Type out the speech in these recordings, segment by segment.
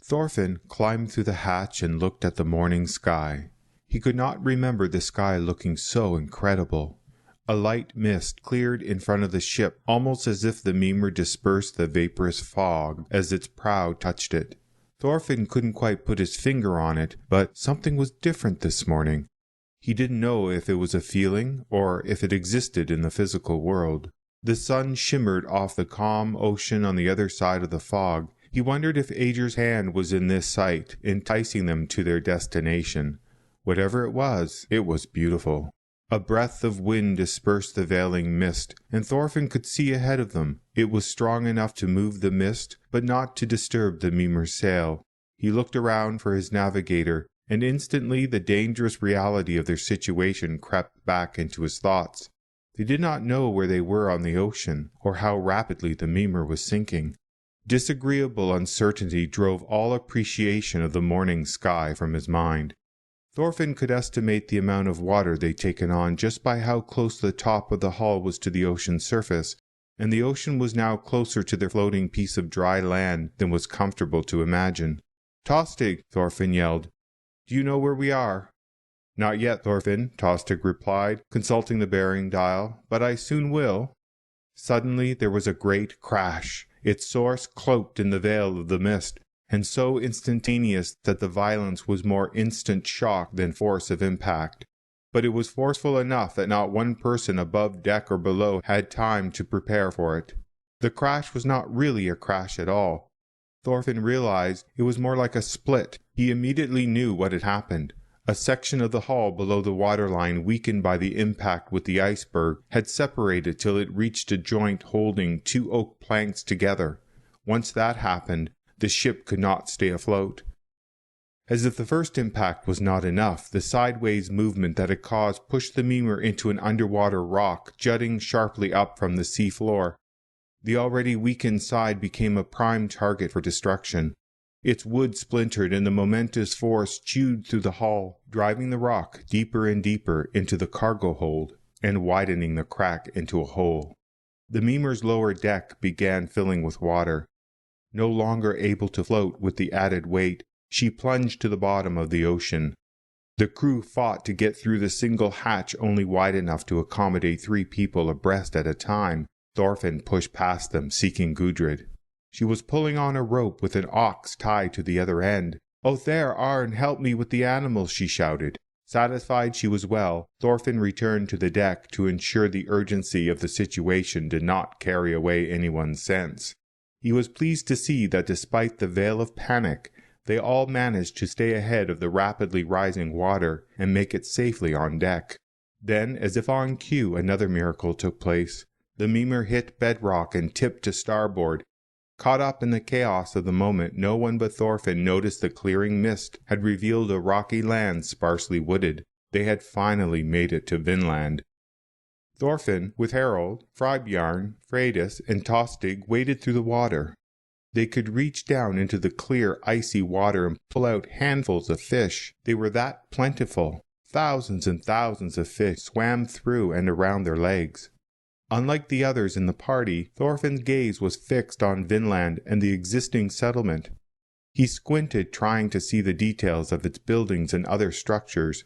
Thorfinn climbed through the hatch and looked at the morning sky. He could not remember the sky looking so incredible. A light mist cleared in front of the ship, almost as if the Mimir dispersed the vaporous fog as its prow touched it. Thorfinn couldn't quite put his finger on it, but something was different this morning. He didn't know if it was a feeling or if it existed in the physical world. The sun shimmered off the calm ocean on the other side of the fog. He wondered if Ager's hand was in this sight, enticing them to their destination. Whatever it was beautiful. A breath of wind dispersed the veiling mist, and Thorfinn could see ahead of them. It was strong enough to move the mist, but not to disturb the Mimir's sail. He looked around for his navigator, and instantly the dangerous reality of their situation crept back into his thoughts. They did not know where they were on the ocean, or how rapidly the Mimir was sinking. Disagreeable uncertainty drove all appreciation of the morning sky from his mind. Thorfinn could estimate the amount of water they'd taken on just by how close the top of the hull was to the ocean's surface, and the ocean was now closer to their floating piece of dry land than was comfortable to imagine. "Tostig!" Thorfinn yelled. "Do you know where we are?" "Not yet, Thorfinn," Tostig replied, consulting the bearing dial, "but I soon will." Suddenly there was a great crash, its source cloaked in the veil of the mist, and so instantaneous that the violence was more instant shock than force of impact. But it was forceful enough that not one person above deck or below had time to prepare for it. The crash was not really a crash at all. Thorfinn realized it was more like a split. He immediately knew what had happened. A section of the hull below the waterline, weakened by the impact with the iceberg, had separated till it reached a joint holding two oak planks together. Once that happened, the ship could not stay afloat. As if the first impact was not enough, the sideways movement that it caused pushed the Mimir into an underwater rock jutting sharply up from the sea floor. The already weakened side became a prime target for destruction. Its wood splintered and the momentous force chewed through the hull, driving the rock deeper and deeper into the cargo hold and widening the crack into a hole. The Mimir's lower deck began filling with water. No longer able to float with the added weight, she plunged to the bottom of the ocean. The crew fought to get through the single hatch only wide enough to accommodate 3 people abreast at a time. Thorfinn pushed past them, seeking Gudrid. She was pulling on a rope with an ox tied to the other end. "Oh, there, Arn, help me with the animals," she shouted. Satisfied she was well, Thorfinn returned to the deck to ensure the urgency of the situation did not carry away anyone's sense. He was pleased to see that despite the veil of panic, they all managed to stay ahead of the rapidly rising water and make it safely on deck. Then, as if on cue, another miracle took place. The Mimir hit bedrock and tipped to starboard. Caught up in the chaos of the moment, no one but Thorfinn noticed the clearing mist had revealed a rocky land sparsely wooded. They had finally made it to Vinland. Thorfinn, with Harald, Freybjarn, Freydis, and Tostig, waded through the water. They could reach down into the clear, icy water and pull out handfuls of fish. They were that plentiful. Thousands and thousands of fish swam through and around their legs. Unlike the others in the party, Thorfinn's gaze was fixed on Vinland and the existing settlement. He squinted, trying to see the details of its buildings and other structures.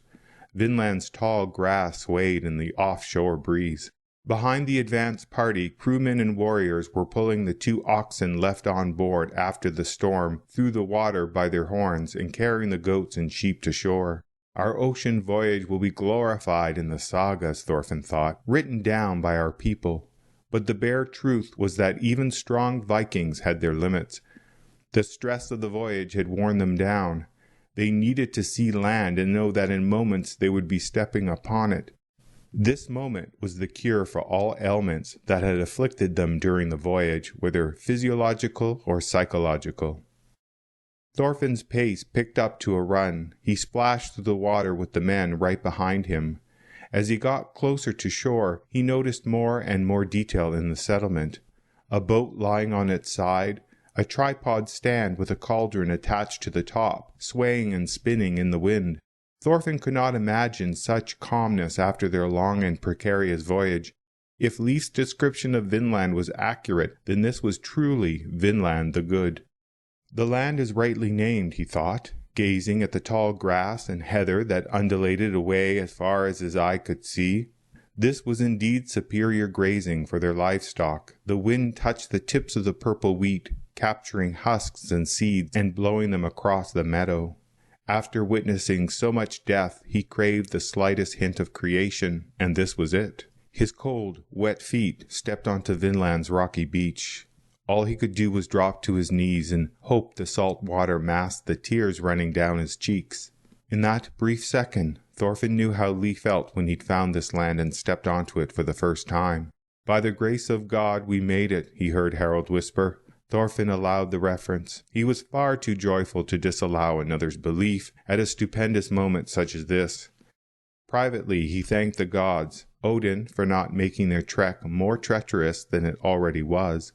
Vinland's tall grass swayed in the offshore breeze. Behind the advance party, crewmen and warriors were pulling the 2 oxen left on board after the storm through the water by their horns and carrying the goats and sheep to shore. Our ocean voyage will be glorified in the sagas, Thorfinn thought, written down by our people. But the bare truth was that even strong Vikings had their limits. The stress of the voyage had worn them down. They needed to see land and know that in moments they would be stepping upon it. This moment was the cure for all ailments that had afflicted them during the voyage, whether physiological or psychological. Thorfinn's pace picked up to a run. He splashed through the water with the men right behind him. As he got closer to shore, he noticed more and more detail in the settlement. A boat lying on its side, a tripod stand with a cauldron attached to the top, swaying and spinning in the wind. Thorfinn could not imagine such calmness after their long and precarious voyage. If Leif's description of Vinland was accurate, then this was truly Vinland the Good. The land is rightly named, he thought, gazing at the tall grass and heather that undulated away as far as his eye could see. This was indeed superior grazing for their livestock. The wind touched the tips of the purple wheat, capturing husks and seeds and blowing them across the meadow. After witnessing so much death, he craved the slightest hint of creation, and this was it. His cold, wet feet stepped onto Vinland's rocky beach. All he could do was drop to his knees and hope the salt water masked the tears running down his cheeks. In that brief second, Thorfinn knew how Leif felt when he'd found this land and stepped onto it for the first time. "By the grace of God, we made it," he heard Harold whisper. Thorfinn allowed the reference. He was far too joyful to disallow another's belief at a stupendous moment such as this. Privately, he thanked the gods, Odin for not making their trek more treacherous than it already was,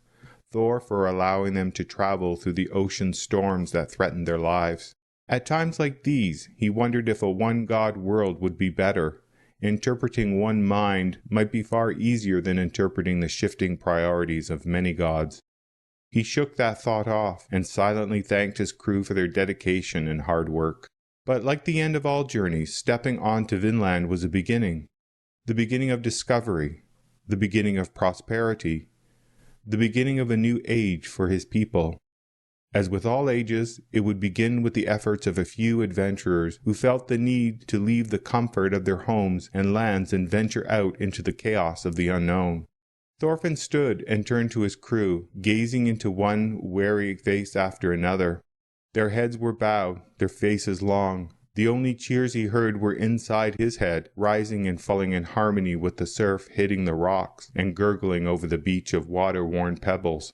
Thor for allowing them to travel through the ocean storms that threatened their lives. At times like these, he wondered if a one-god world would be better. Interpreting one mind might be far easier than interpreting the shifting priorities of many gods. He shook that thought off and silently thanked his crew for their dedication and hard work. But like the end of all journeys, stepping on to Vinland was a beginning. The beginning of discovery, the beginning of prosperity, the beginning of a new age for his people. As with all ages, it would begin with the efforts of a few adventurers who felt the need to leave the comfort of their homes and lands and venture out into the chaos of the unknown. Thorfinn stood and turned to his crew, gazing into one wary face after another. Their heads were bowed, their faces long. The only cheers he heard were inside his head, rising and falling in harmony with the surf hitting the rocks and gurgling over the beach of water-worn pebbles.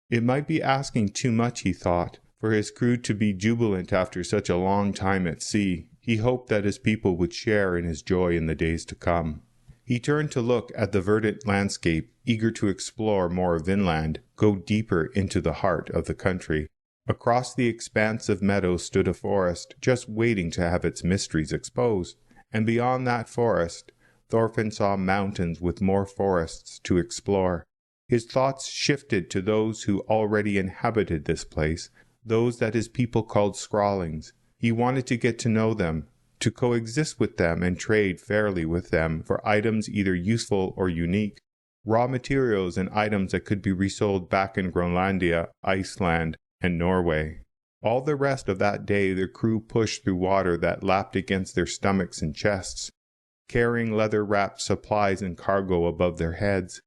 It might be asking too much, he thought, for his crew to be jubilant after such a long time at sea. He hoped that his people would share in his joy in the days to come. He turned to look at the verdant landscape, eager to explore more of Vinland, go deeper into the heart of the country. Across the expanse of meadows stood a forest, just waiting to have its mysteries exposed. And beyond that forest, Thorfinn saw mountains with more forests to explore. His thoughts shifted to those who already inhabited this place, those that his people called Scrawlings. He wanted to get to know them, to coexist with them and trade fairly with them for items either useful or unique, raw materials and items that could be resold back in Groenlandia, Iceland, and Norway. All the rest of that day the crew pushed through water that lapped against their stomachs and chests, carrying leather-wrapped supplies and cargo above their heads.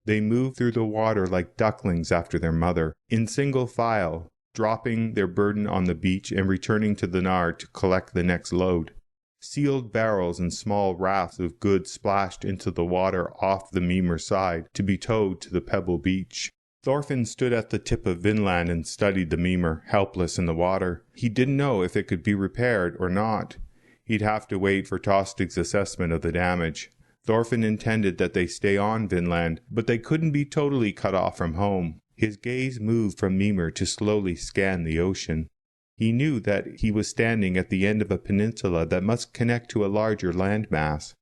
They moved through the water like ducklings after their mother, in single file, dropping their burden on the beach and returning to the Nard to collect the next load. Sealed barrels and small rafts of goods splashed into the water off the Mimir side to be towed to the pebble beach. Thorfinn stood at the tip of Vinland and studied the Mimir, helpless in the water. He didn't know if it could be repaired or not. He'd have to wait for Tostig's assessment of the damage. Thorfinn intended that they stay on Vinland, but they couldn't be totally cut off from home. His gaze moved from Mimir to slowly scan the ocean. He knew that he was standing at the end of a peninsula that must connect to a larger landmass.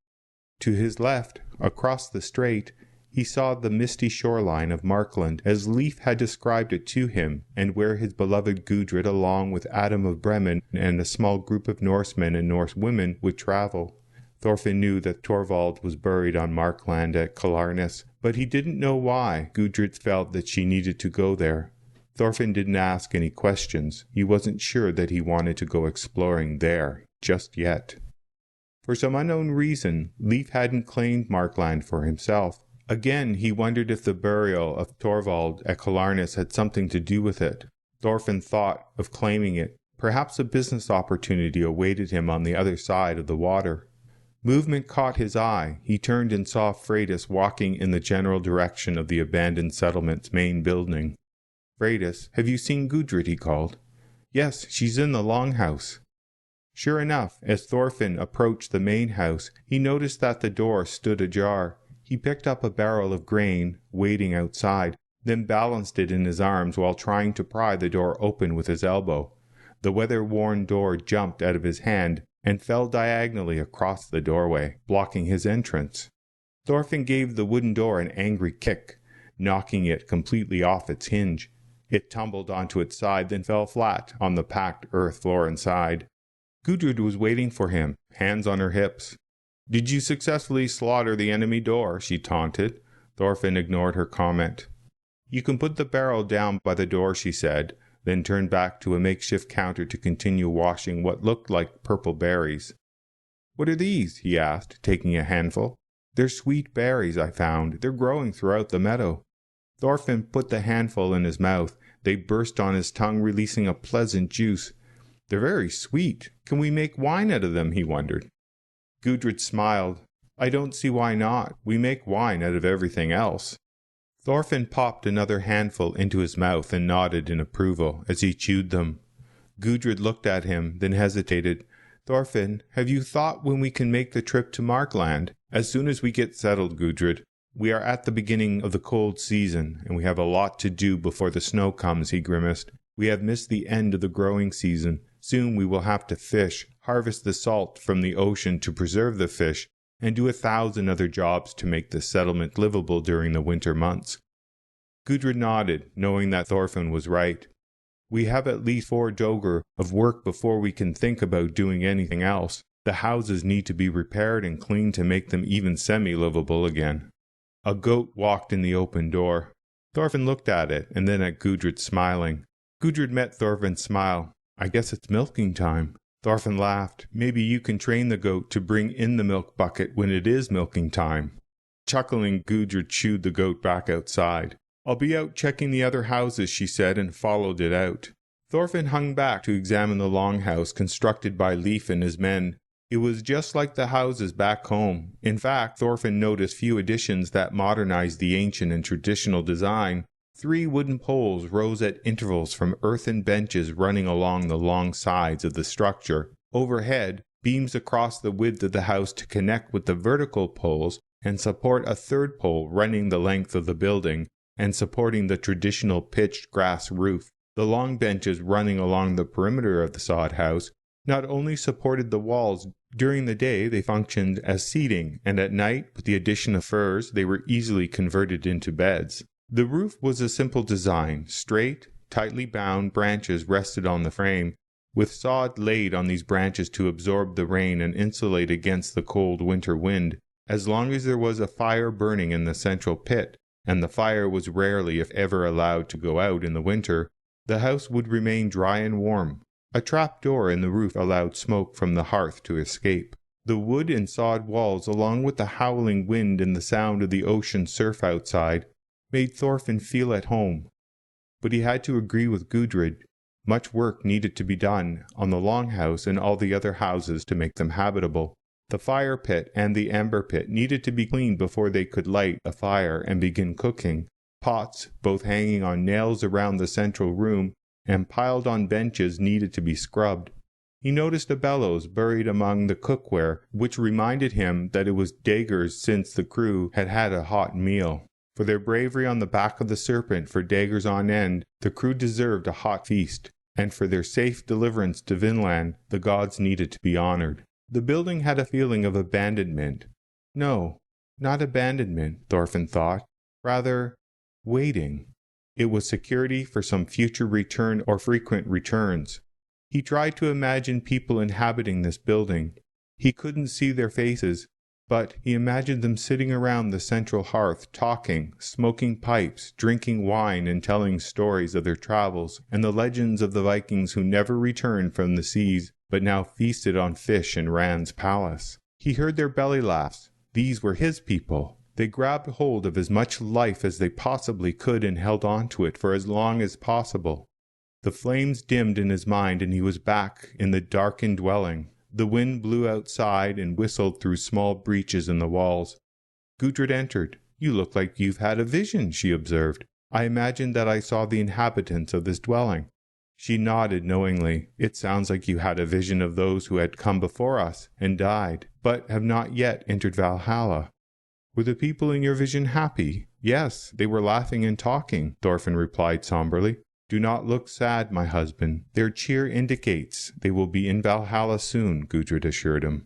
To his left, across the strait, he saw the misty shoreline of Markland as Leif had described it to him, and where his beloved Gudrid along with Adam of Bremen and a small group of Norsemen and Norse women would travel. Thorfinn knew that Thorvald was buried on Markland at Killarness, but he didn't know why Gudrid felt that she needed to go there. Thorfinn didn't ask any questions. He wasn't sure that he wanted to go exploring there just yet. For some unknown reason, Leif hadn't claimed Markland for himself. Again, he wondered if the burial of Thorvald at Killarness had something to do with it. Thorfinn thought of claiming it. Perhaps a business opportunity awaited him on the other side of the water. Movement caught his eye. He turned and saw Freydis walking in the general direction of the abandoned settlement's main building. "Freydis, have you seen Gudrid?" he called. "Yes, she's in the longhouse." Sure enough, as Thorfinn approached the main house, he noticed that the door stood ajar. He picked up a barrel of grain, waiting outside, then balanced it in his arms while trying to pry the door open with his elbow. The weather-worn door jumped out of his hand and fell diagonally across the doorway, blocking his entrance. Thorfinn gave the wooden door an angry kick, knocking it completely off its hinge. It tumbled onto its side, then fell flat on the packed earth floor inside. Gudrid was waiting for him, hands on her hips. "Did you successfully slaughter the enemy door?" she taunted. Thorfinn ignored her comment. "You can put the barrel down by the door," she said, then turned back to a makeshift counter to continue washing what looked like purple berries. "What are these?" he asked, taking a handful. "They're sweet berries I found. They're growing throughout the meadow." Thorfinn put the handful in his mouth. They burst on his tongue, releasing a pleasant juice. "They're very sweet. Can we make wine out of them?" he wondered. Gudrid smiled. "I don't see why not. We make wine out of everything else." Thorfinn popped another handful into his mouth and nodded in approval as he chewed them. Gudrid looked at him, then hesitated. "Thorfinn, have you thought when we can make the trip to Markland?" "As soon as we get settled, Gudrid. We are at the beginning of the cold season, and we have a lot to do before the snow comes," he grimaced. "We have missed the end of the growing season. Soon we will have to fish, harvest the salt from the ocean to preserve the fish, and do 1,000 other jobs to make the settlement livable during the winter months." Gudrid nodded, knowing that Thorfinn was right. "We have at least 4 dögr of work before we can think about doing anything else. The houses need to be repaired and cleaned to make them even semi-livable again." A goat walked in the open door. Thorfinn looked at it, and then at Gudrid, smiling. Gudrid met Thorfinn's smile. "I guess it's milking time." Thorfinn laughed. "Maybe you can train the goat to bring in the milk bucket when it is milking time." Chuckling, Gudrid shooed the goat back outside. "I'll be out checking the other houses," she said, and followed it out. Thorfinn hung back to examine the longhouse constructed by Leif and his men. It was just like the houses back home. In fact, Thorfinn noticed few additions that modernized the ancient and traditional design. 3 wooden poles rose at intervals from earthen benches running along the long sides of the structure. Overhead, beams across the width of the house to connect with the vertical poles and support a 3rd pole running the length of the building and supporting the traditional pitched grass roof. The long benches running along the perimeter of the sod house not only supported the walls. During the day they functioned as seating, and at night, with the addition of furs, they were easily converted into beds. The roof was a simple design. Straight, tightly bound branches rested on the frame, with sod laid on these branches to absorb the rain and insulate against the cold winter wind. As long as there was a fire burning in the central pit, and the fire was rarely if ever allowed to go out in the winter, the house would remain dry and warm. A trap door in the roof allowed smoke from the hearth to escape. The wood and sod walls, along with the howling wind and the sound of the ocean surf outside, made Thorfinn feel at home. But he had to agree with Gudrid. Much work needed to be done on the longhouse and all the other houses to make them habitable. The fire pit and the ember pit needed to be cleaned before they could light a fire and begin cooking. Pots, both hanging on nails around the central room and piled on benches, needed to be scrubbed. He noticed a bellows buried among the cookware, which reminded him that it was daggers since the crew had had a hot meal. For their bravery on the back of the serpent for daggers on end, the crew deserved a hot feast, and for their safe deliverance to Vinland, the gods needed to be honored. The building had a feeling of abandonment. No, not abandonment, Thorfinn thought. Rather, waiting. It was security for some future return or frequent returns. He tried to imagine people inhabiting this building. He couldn't see their faces, but he imagined them sitting around the central hearth, talking, smoking pipes, drinking wine, and telling stories of their travels and the legends of the Vikings who never returned from the seas, but now feasted on fish in Rand's palace. He heard their belly laughs. These were his people. They grabbed hold of as much life as they possibly could and held on to it for as long as possible. The flames dimmed in his mind, and he was back in the darkened dwelling. The wind blew outside and whistled through small breaches in the walls. Gudrid entered. "You look like you've had a vision," she observed. "I imagined that I saw the inhabitants of this dwelling." She nodded knowingly. "It sounds like you had a vision of those who had come before us and died, but have not yet entered Valhalla." "Were the people in your vision happy?" "Yes, they were laughing and talking," Thorfinn replied somberly. "Do not look sad, my husband. Their cheer indicates they will be in Valhalla soon," Gudrid assured him.